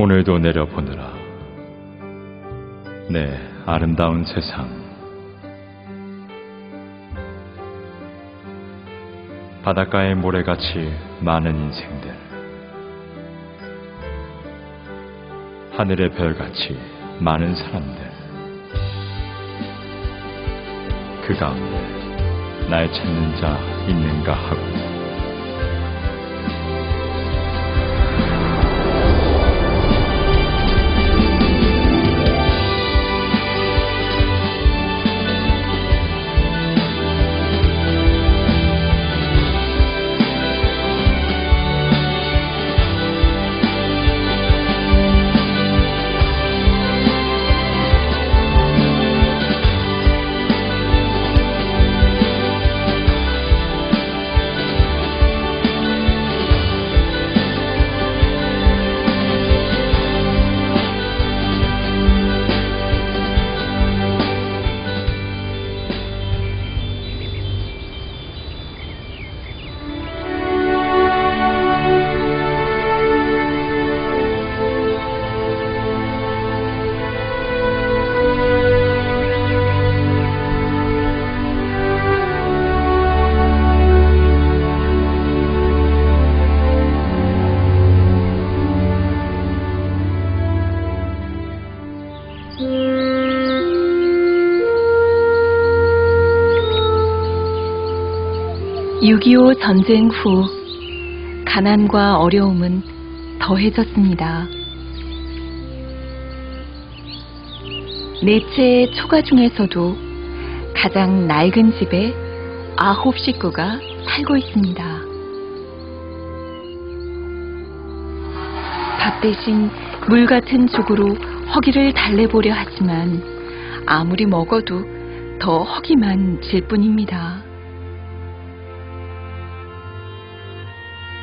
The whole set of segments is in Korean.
오늘도 내려보느라 내 아름다운 세상. 바닷가의 모래같이 많은 인생들, 하늘의 별같이 많은 사람들, 그 가운데 날 찾는 자 있는가 하고. (6.25) 전쟁 후 가난과 어려움은 더해졌습니다. 넷째 초가 중에서도 가장 낡은 집에 9 식구가 살고 있습니다. 밥 대신 물 같은 죽으로 허기를 달래보려 하지만 아무리 먹어도 더 허기만 질 뿐입니다.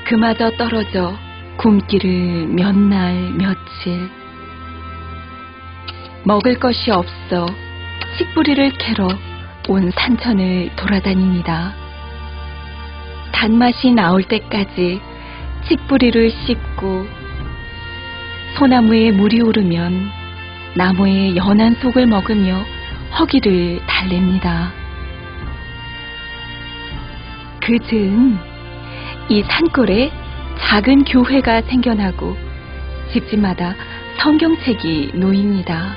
그마저 떨어져 굶기를 몇 날 며칠, 먹을 것이 없어 칡뿌리를 캐러 온 산천을 돌아다닙니다. 단맛이 나올 때까지 칡뿌리를 씹고 소나무에 물이 오르면 나무의 연한 속을 먹으며 허기를 달랩니다. 그 즈음 이 산골에 작은 교회가 생겨나고 집집마다 성경책이 놓입니다.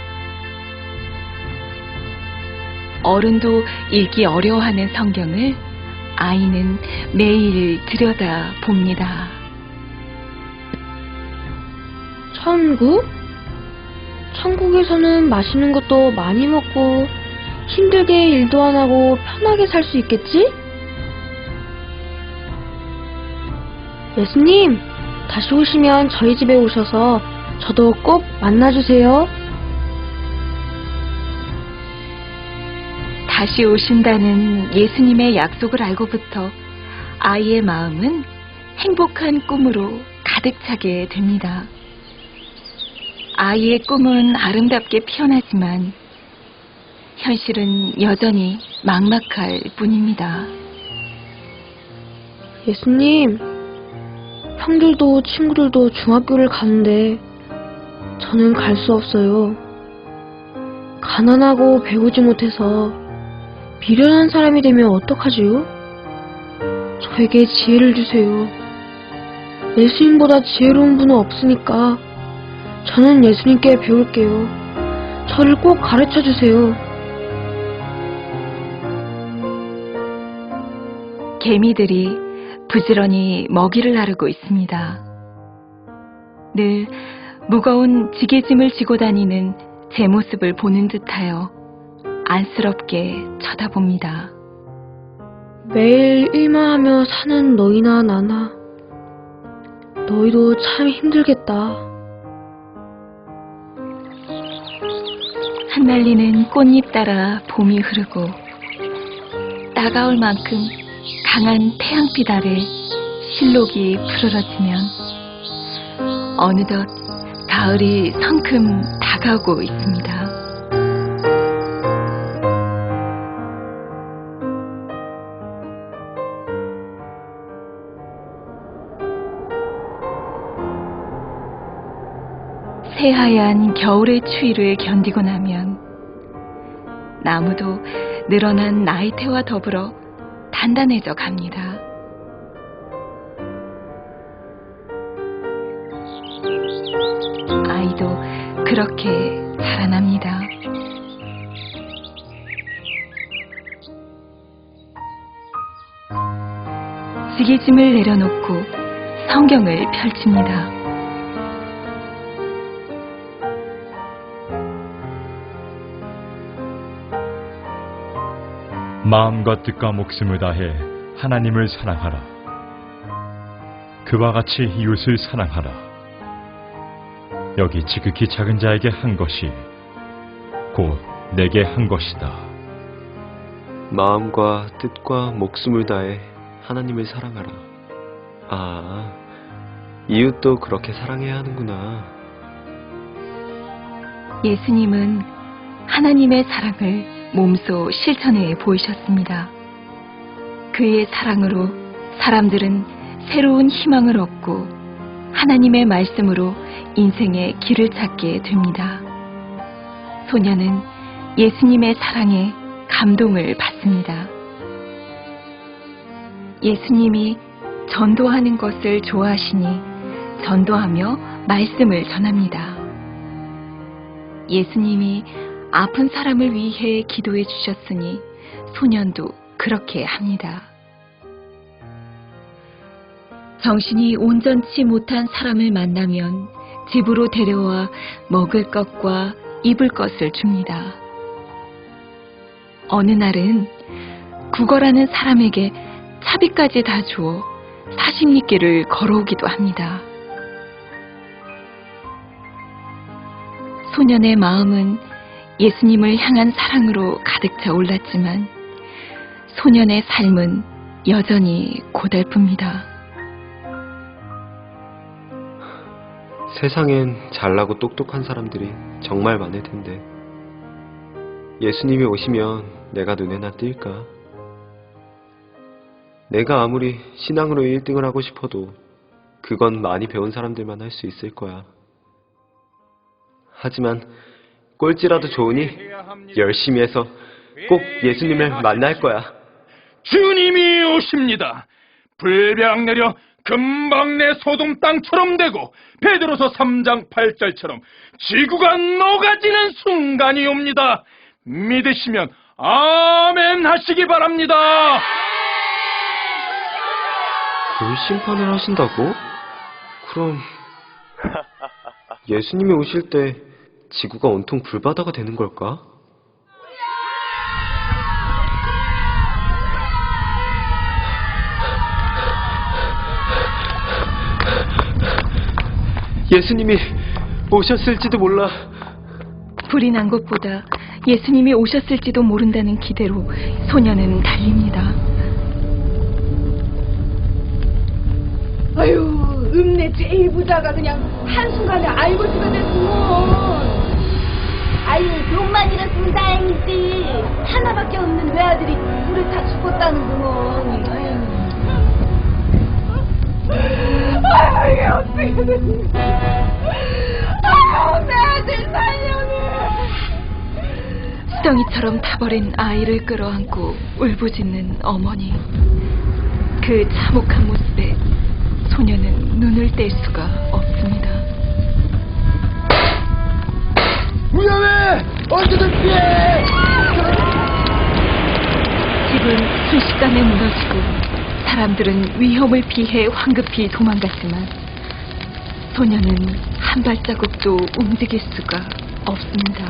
어른도 읽기 어려워하는 성경을 아이는 매일 들여다 봅니다. 천국? 천국에서는 맛있는 것도 많이 먹고 힘들게 일도 안 하고 편하게 살 수 있겠지? 예수님, 다시 오시면 저희 집에 오셔서 저도 꼭 만나주세요. 다시 오신다는 예수님의 약속을 알고부터 아이의 마음은 행복한 꿈으로 가득 차게 됩니다. 아이의 꿈은 아름답게 피어나지만 현실은 여전히 막막할 뿐입니다. 예수님, 형들도 친구들도 중학교를 가는데 저는 갈 수 없어요. 가난하고 배우지 못해서 미련한 사람이 되면 어떡하지요? 저에게 지혜를 주세요. 예수님보다 지혜로운 분은 없으니까 저는 예수님께 배울게요. 저를 꼭 가르쳐 주세요. 개미들이 부지런히 먹이를 나르고 있습니다. 늘 무거운 지게짐을 지고 다니는 제 모습을 보는 듯하여 안쓰럽게 쳐다봅니다. 매일 일만 하며 사는 너희나 나나 너희도 참 힘들겠다. 흩날리는 꽃잎 따라 봄이 흐르고 따가울 만큼 강한 태양빛 아래 실록이 푸르러지면 어느덧 가을이 성큼 다가오고 있습니다. 새하얀 겨울의 추위를 견디고 나면 나무도 늘어난 나이테와 더불어 단단해져 갑니다. 아이도 그렇게 자라납니다. 지게짐을 내려놓고 성경을 펼칩니다. 마음과 뜻과 목숨을 다해 하나님을 사랑하라. 그와 같이 이웃을 사랑하라. 여기 지극히 작은 자에게 한 것이 곧 내게 한 것이다. 마음과 뜻과 목숨을 다해 하나님을 사랑하라. 아, 이웃도 그렇게 사랑해야 하는구나. 예수님은 하나님의 사랑을 몸소 실천해 보이셨습니다. 그의 사랑으로 사람들은 새로운 희망을 얻고 하나님의 말씀으로 인생의 길을 찾게 됩니다. 소녀는 예수님의 사랑에 감동을 받습니다. 예수님이 전도하는 것을 좋아하시니 전도하며 말씀을 전합니다. 예수님이 아픈 사람을 위해 기도해 주셨으니 소년도 그렇게 합니다. 정신이 온전치 못한 사람을 만나면 집으로 데려와 먹을 것과 입을 것을 줍니다. 어느 날은 구걸하는 사람에게 차비까지 다 주어 40리길을 걸어오기도 합니다. 소년의 마음은 예수님을 향한 사랑으로 가득 차 올랐지만 소년의 삶은 여전히 고달픕니다. 세상엔 잘나고 똑똑한 사람들이 정말 많을 텐데 예수님이 오시면 내가 눈에나 띌까? 내가 아무리 신앙으로 1등을 하고 싶어도 그건 많이 배운 사람들만 할 수 있을 거야. 하지만 꼴찌라도 좋으니 열심히 해서 꼭 예수님을 만날 거야. 주님이 오십니다. 불벼락 내려 금방 내 소돔 땅처럼 되고 베드로서 3장 8절처럼 지구가 녹아지는 순간이 옵니다. 믿으시면 아멘 하시기 바랍니다. 불심판을 하신다고? 그럼 예수님이 오실 때 지구가 온통 불바다가 되는 걸까? 예수님이 오셨을지도 몰라. 불이 난 것보다 예수님이 오셨을지도 모른다는 기대로 소녀는 달립니다. 아유, 읍내 제일 부자가 그냥 한순간에 알고지가 됐구먼. 아유, 돈만 잃었으면 다행이지. 하나밖에 없는 외아들이 불에 다 죽었다는구먼. 아유, 이게 어떻게 됐니? 아유, 내 아들 살려내. 수덩이처럼 타버린 아이를 끌어안고 울부짖는 어머니. 그 참혹한 모습에 소녀는 눈을 뗄 수가 없습니다. 위험해! 언제든 피해! 집은 순식간에 무너지고 사람들은 위험을 피해 황급히 도망갔지만 소녀는 한 발자국도 움직일 수가 없습니다.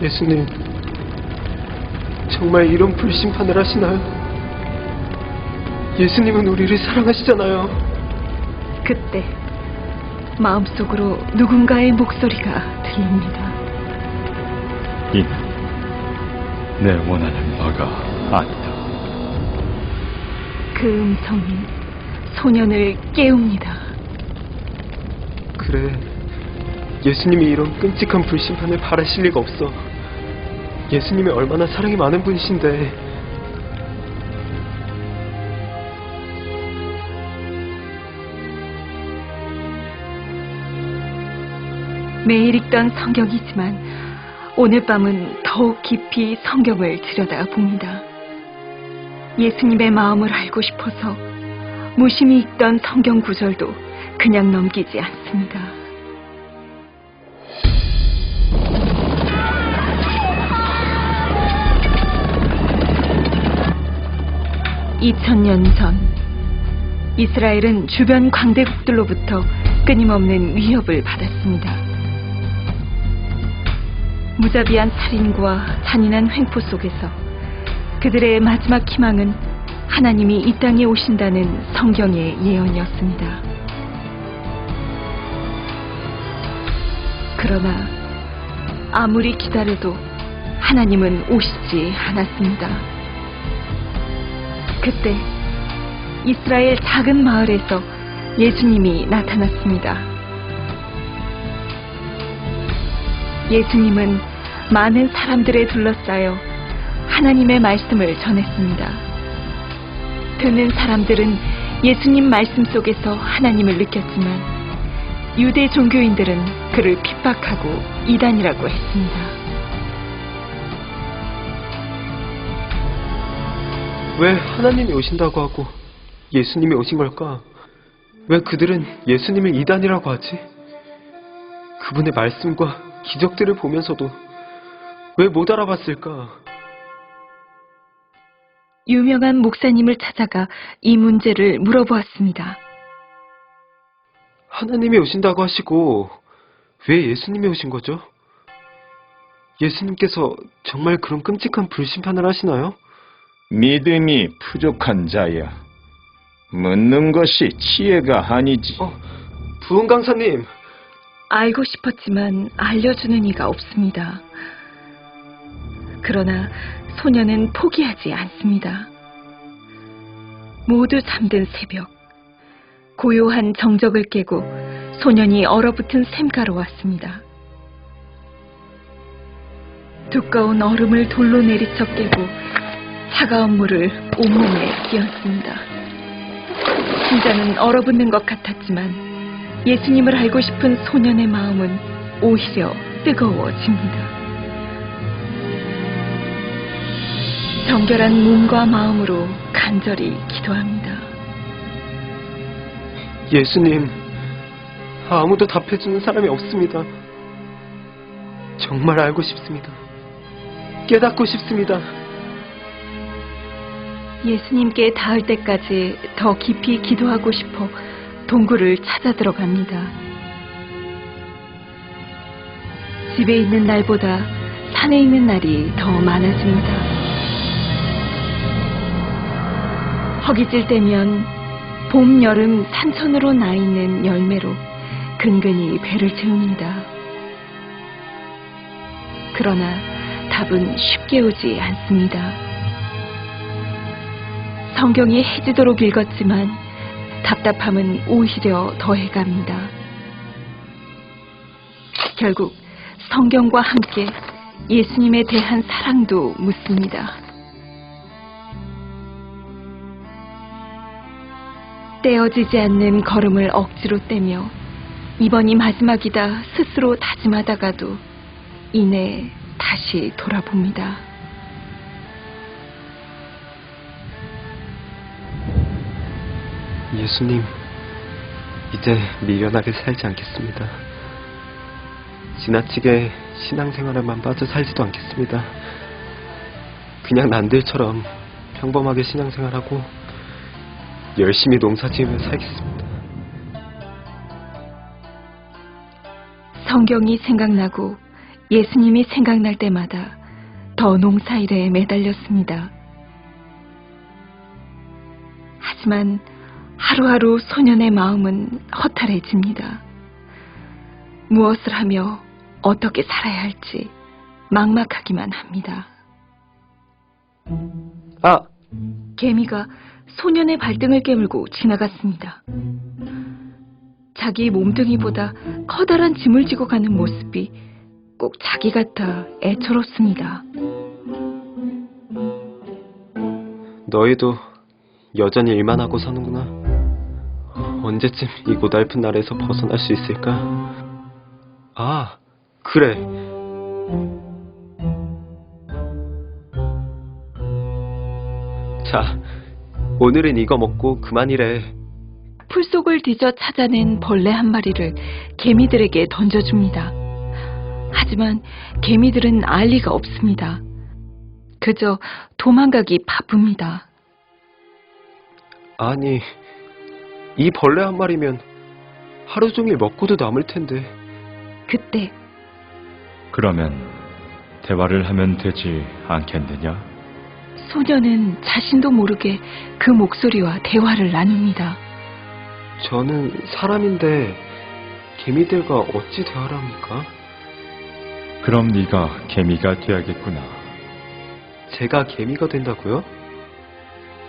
예수님, 정말 이런 불심판을 하시나요? 예수님은 우리를 사랑하시잖아요. 그때 마음속으로 누군가의 목소리가 들립니다. 이는 내 원하는 바가 아니다. 그 음성이 소년을 깨웁니다. 그래, 예수님이 이런 끔찍한 불심판을 바라실 리가 없어. 예수님이 얼마나 사랑이 많은 분이신데. 매일 읽던 성경이지만 오늘 밤은 더욱 깊이 성경을 들여다봅니다. 예수님의 마음을 알고 싶어서 무심히 읽던 성경 구절도 그냥 넘기지 않습니다. (2000년) 전 이스라엘은 주변 강대국들로부터 끊임없는 위협을 받았습니다. 무자비한 살인과 잔인한 횡포 속에서 그들의 마지막 희망은 하나님이 이 땅에 오신다는 성경의 예언이었습니다. 그러나 아무리 기다려도 하나님은 오시지 않았습니다. 그때 이스라엘 작은 마을에서 예수님이 나타났습니다. 예수님은 많은 사람들에 둘러싸여 하나님의 말씀을 전했습니다. 듣는 사람들은 예수님 말씀 속에서 하나님을 느꼈지만 유대 종교인들은 그를 핍박하고 이단이라고 했습니다. 왜 하나님이 오신다고 하고 예수님이 오신 걸까? 왜 그들은 예수님을 이단이라고 하지? 그분의 말씀과 기적들을 보면서도 왜 못 알아봤을까? 유명한 목사님을 찾아가 이 문제를 물어보았습니다. 하나님이 오신다고 하시고 왜 예수님이 오신 거죠? 예수님께서 정말 그런 끔찍한 불심판을 하시나요? 믿음이 부족한 자야. 묻는 것이 지혜가 아니지. 부흥 강사님. 알고 싶었지만 알려주는 이가 없습니다. 그러나 소녀는 포기하지 않습니다. 모두 잠든 새벽, 고요한 정적을 깨고 소년이 얼어붙은 샘가로 왔습니다. 두꺼운 얼음을 돌로 내리쳐 깨고 차가운 물을 온몸에 끼얹습니다. 심장은 얼어붙는 것 같았지만 예수님을 알고 싶은 소년의 마음은 오히려 뜨거워집니다. 정결한 몸과 마음으로 간절히 기도합니다. 예수님, 아무도 답해주는 사람이 없습니다. 정말 알고 싶습니다. 깨닫고 싶습니다. 예수님께 닿을 때까지 더 깊이 기도하고 싶어 동굴을 찾아 들어갑니다. 집에 있는 날보다 산에 있는 날이 더 많아집니다. 허기질 때면 봄, 여름 산천으로 나 있는 열매로 근근히 배를 채웁니다. 그러나 답은 쉽게 오지 않습니다. 성경이 해지도록 읽었지만 답답함은 오히려 더해갑니다. 결국 성경과 함께 예수님에 대한 사랑도 묻습니다. 떼어지지 않는 걸음을 억지로 떼며 이번이 마지막이다 스스로 다짐하다가도 이내 다시 돌아봅니다. 예수님, 이제 미련하게 살지 않겠습니다. 지나치게 신앙생활에만 빠져 살지도 않겠습니다. 그냥 남들처럼 평범하게 신앙생활하고 열심히 농사지으며 살겠습니다. 성경이 생각나고 예수님이 생각날 때마다 더 농사일에 매달렸습니다. 하지만 하루하루 소년의 마음은 허탈해집니다. 무엇을 하며 어떻게 살아야 할지 막막하기만 합니다. 개미가 소년의 발등을 깨물고 지나갔습니다. 자기 몸뚱이보다 커다란 짐을 지고 가는 모습이 꼭 자기 같아 애처롭습니다. 너희도 여전히 일만 하고 사는구나. 언제쯤 이 고달픈 나라에서 벗어날 수 있을까? 아, 그래. 자, 오늘은 이거 먹고 그만이래. 풀 속을 뒤져 찾아낸 벌레 한 마리를 개미들에게 던져줍니다. 하지만 개미들은 알 리가 없습니다. 그저 도망가기 바쁩니다. 아니, 이 벌레 한 마리면 하루 종일 먹고도 남을 텐데. 그때 그러면 대화를 하면 되지 않겠느냐? 소녀는 자신도 모르게 그 목소리와 대화를 나눕니다. 저는 사람인데 개미들과 어찌 대화를 합니까? 그럼 네가 개미가 돼야겠구나. 제가 개미가 된다고요?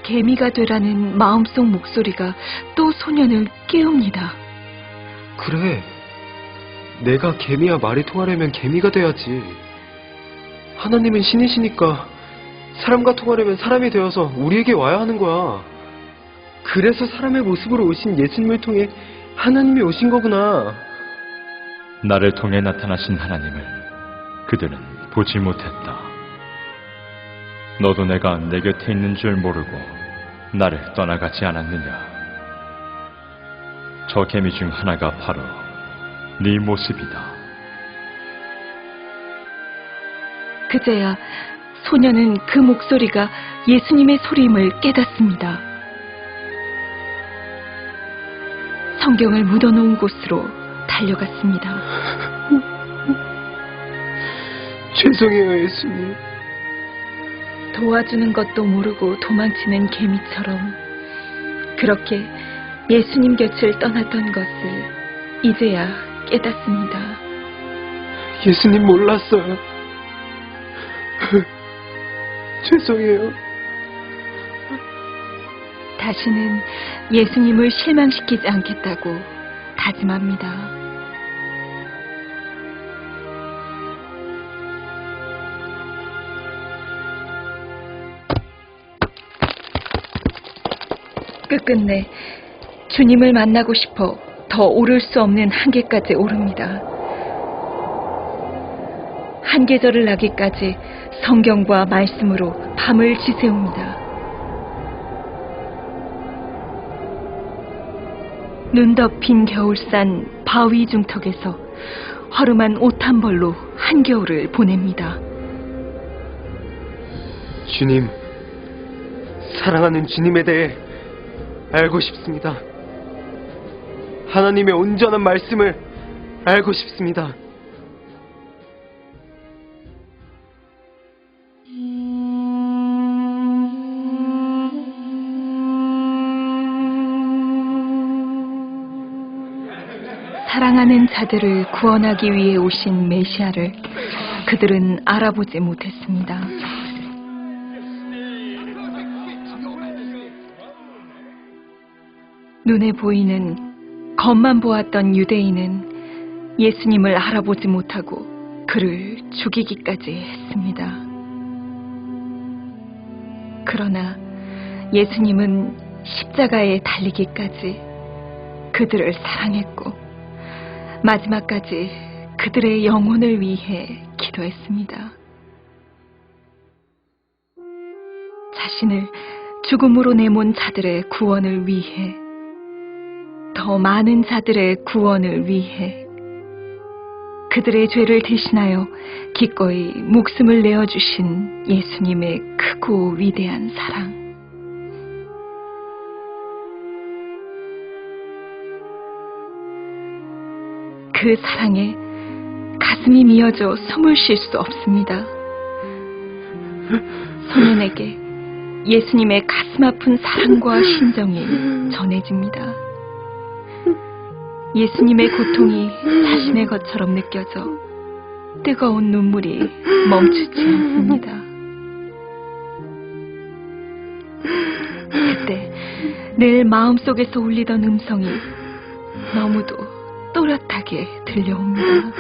개미가 되라는 마음속 목소리가 또 소년을 깨웁니다. 그래. 내가 개미와 말이 통하려면 개미가 돼야지. 하나님은 신이시니까 사람과 통하려면 사람이 되어서 우리에게 와야 하는 거야. 그래서 사람의 모습으로 오신 예수님을 통해 하나님이 오신 거구나. 나를 통해 나타나신 하나님을 그들은 보지 못했다. 너도 내가 내 곁에 있는 줄 모르고 나를 떠나가지 않았느냐? 저 개미 중 하나가 바로 네 모습이다. 그제야 소녀는 그 목소리가 예수님의 소리임을 깨닫습니다. 성경을 묻어놓은 곳으로 달려갔습니다. 죄송해요, 예수님. 도와주는 것도 모르고 도망치는 개미처럼 그렇게 예수님 곁을 떠났던 것을 이제야 깨닫습니다. 예수님 몰랐어요. 죄송해요. 다시는 예수님을 실망시키지 않겠다고 다짐합니다. 끝끝내 주님을 만나고 싶어 더 오를 수 없는 한계까지 오릅니다. 한계절을 나기까지 성경과 말씀으로 밤을 지새웁니다. 눈 덮인 겨울산 바위 중턱에서 허름한 옷 한 벌로 한겨울을 보냅니다. 주님, 사랑하는 주님에 대해 알고 싶습니다. 하나님의 온전한 말씀을 알고 싶습니다. 사랑하는 자들을 구원하기 위해 오신 메시아를 그들은 알아보지 못했습니다. 눈에 보이는 겉만 보았던 유대인은 예수님을 알아보지 못하고 그를 죽이기까지 했습니다. 그러나 예수님은 십자가에 달리기까지 그들을 사랑했고 마지막까지 그들의 영혼을 위해 기도했습니다. 자신을 죽음으로 내몬 자들의 구원을 위해, 더 많은 자들의 구원을 위해 그들의 죄를 대신하여 기꺼이 목숨을 내어주신 예수님의 크고 위대한 사랑. 그 사랑에 가슴이 미어져 숨을 쉴 수 없습니다. 소년에게 예수님의 가슴 아픈 사랑과 심정이 전해집니다. 예수님의 고통이 자신의 것처럼 느껴져 뜨거운 눈물이 멈추지 않습니다. 그때 늘 마음속에서 울리던 음성이 너무도 또렷하게 들려옵니다.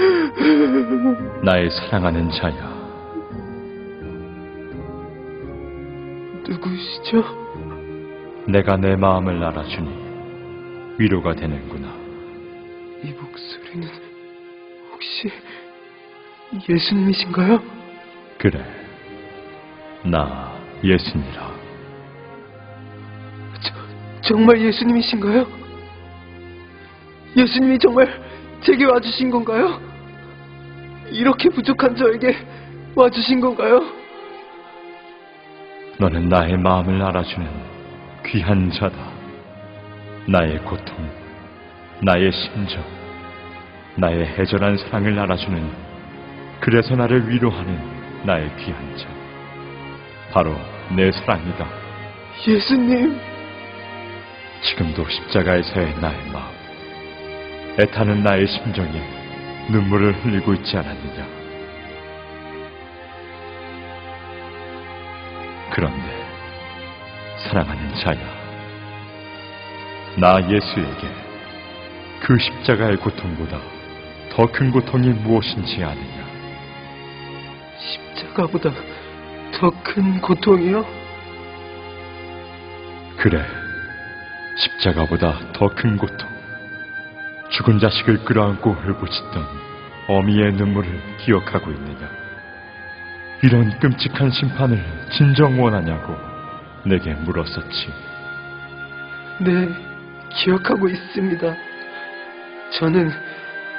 나의 사랑하는 자야. 누구시죠? 내가 내 마음을 알아주니 위로가 되는구나. 이 목소리는 혹시 예수님이신가요? 그래, 나 예수니라. 정말 예수님이신가요? 예수님이 정말 제게 와주신 건가요? 이렇게 부족한 저에게 와주신 건가요? 너는 나의 마음을 알아주는 귀한 자다. 나의 고통, 나의 심정, 나의 애절한 사랑을 알아주는, 그래서 나를 위로하는 나의 귀한 자, 바로 내 사랑이다. 예수님, 지금도 십자가에서의 나의 마음, 애타는 나의 심정에 눈물을 흘리고 있지 않았느냐. 그런데 사랑하는 자야, 나 예수에게 그 십자가의 고통보다 더 큰 고통이 무엇인지 아느냐. 십자가보다 더 큰 고통이요? 그래, 십자가보다 더 큰 고통. 죽은 자식을 끌어안고 울부짖던 어미의 눈물을 기억하고 있느냐. 이런 끔찍한 심판을 진정 원하냐고 내게 물었었지. 네, 기억하고 있습니다. 저는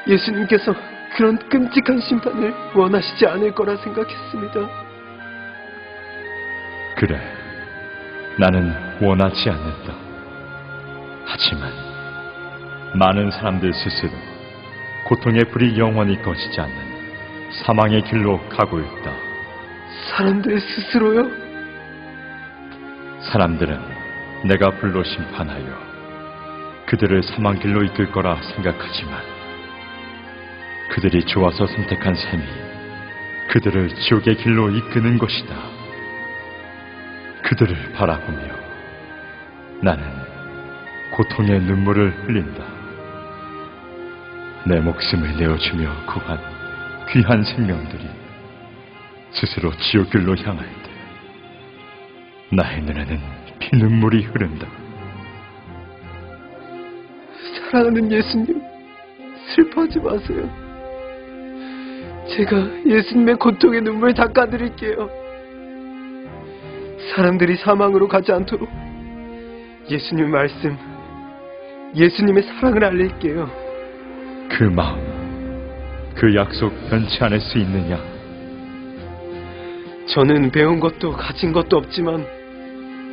예수님께서 그런 끔찍한 심판을 원하시지 않을 거라 생각했습니다. 그래, 나는 원하지 않는다. 하지만 많은 사람들 스스로 고통의 불이 영원히 꺼지지 않는 사망의 길로 가고 있다. 사람들 스스로요? 사람들은 내가 불로 심판하여 그들을 사망 길로 이끌 거라 생각하지만, 그들이 좋아서 선택한 셈이 그들을 지옥의 길로 이끄는 것이다. 그들을 바라보며 나는 고통의 눈물을 흘린다. 내 목숨을 내어주며 구한 귀한 생명들이 스스로 지옥길로 향할 때 나의 눈에는 피눈물이 흐른다. 사랑하는 예수님, 슬퍼하지 마세요. 제가 예수님의 고통의 눈물 닦아드릴게요. 사람들이 사망으로 가지 않도록 예수님 말씀, 예수님의 사랑을 알릴게요. 그 마음, 그 약속 변치 않을 수 있느냐? 저는 배운 것도 가진 것도 없지만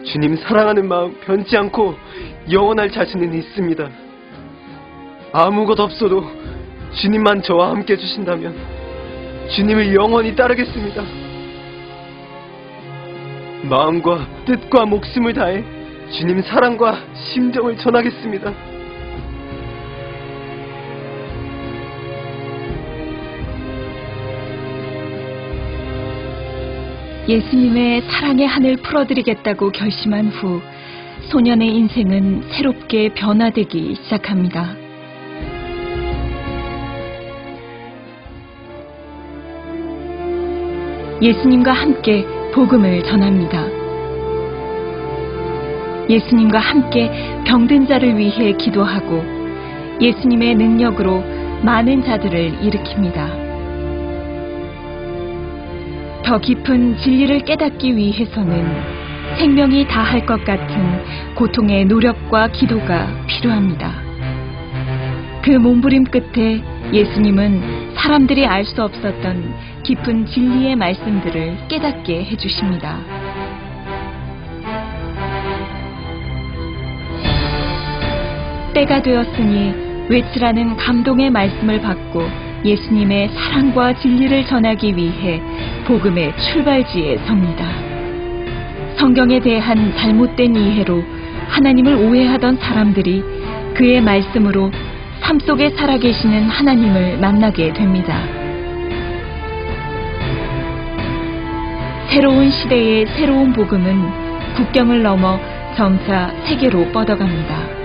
주님 사랑하는 마음 변치 않고 영원할 자신은 있습니다. 아무것 없어도 주님만 저와 함께 해주신다면 주님을 영원히 따르겠습니다. 마음과 뜻과 목숨을 다해 주님 사랑과 심정을 전하겠습니다. 예수님의 사랑의 한을 풀어드리겠다고 결심한 후 소년의 인생은 새롭게 변화되기 시작합니다. 예수님과 함께 복음을 전합니다. 예수님과 함께 병든 자를 위해 기도하고 예수님의 능력으로 많은 자들을 일으킵니다. 더 깊은 진리를 깨닫기 위해서는 생명이 다할 것 같은 고통의 노력과 기도가 필요합니다. 그 몸부림 끝에 예수님은 사람들이 알 수 없었던 깊은 진리의 말씀들을 깨닫게 해주십니다. 때가 되었으니 외치라는 감동의 말씀을 받고 예수님의 사랑과 진리를 전하기 위해 복음의 출발지에 섭니다. 성경에 대한 잘못된 이해로 하나님을 오해하던 사람들이 그의 말씀으로 삶 속에 살아계시는 하나님을 만나게 됩니다. 새로운 시대의 새로운 복음은 국경을 넘어 점차 세계로 뻗어갑니다.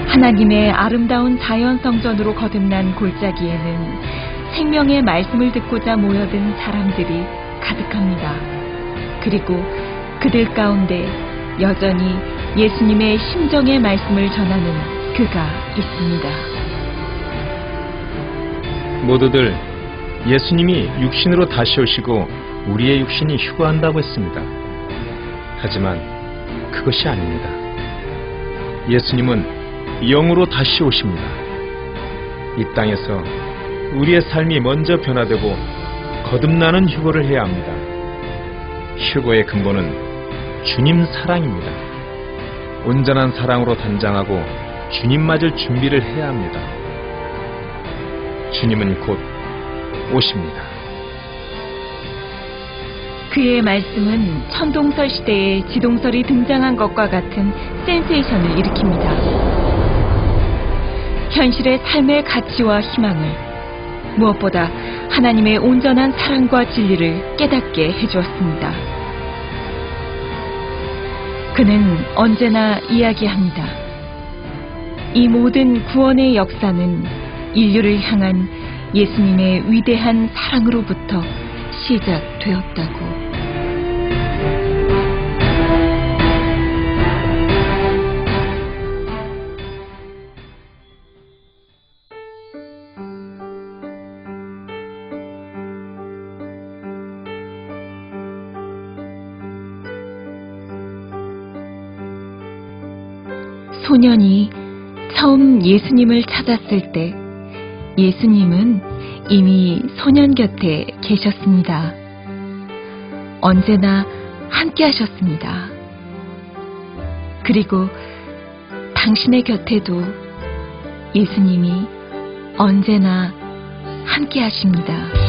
하나님의 아름다운 자연 성전으로 거듭난 골짜기에는 생명의 말씀을 듣고자 모여든 사람들이 가득합니다. 그리고 그들 가운데 여전히 예수님의 심정의 말씀을 전하는 그가 있습니다. 모두들 예수님이 육신으로 다시 오시고 우리의 육신이 휴거한다고 했습니다. 하지만 그것이 아닙니다. 예수님은 영으로 다시 오십니다. 이 땅에서 우리의 삶이 먼저 변화되고 거듭나는 휴거를 해야 합니다. 휴거의 근본은 주님 사랑입니다. 온전한 사랑으로 단장하고 주님 맞을 준비를 해야 합니다. 주님은 곧 오십니다. 그의 말씀은 천동설 시대에 지동설이 등장한 것과 같은 센세이션을 일으킵니다. 현실의 삶의 가치와 희망을, 무엇보다 하나님의 온전한 사랑과 진리를 깨닫게 해주었습니다. 그는 언제나 이야기합니다. 이 모든 구원의 역사는 인류를 향한 예수님의 위대한 사랑으로부터 시작되었다고. 소년이 처음 예수님을 찾았을 때 예수님은 이미 소년 곁에 계셨습니다. 언제나 함께 하셨습니다. 그리고 당신의 곁에도 예수님이 언제나 함께 하십니다.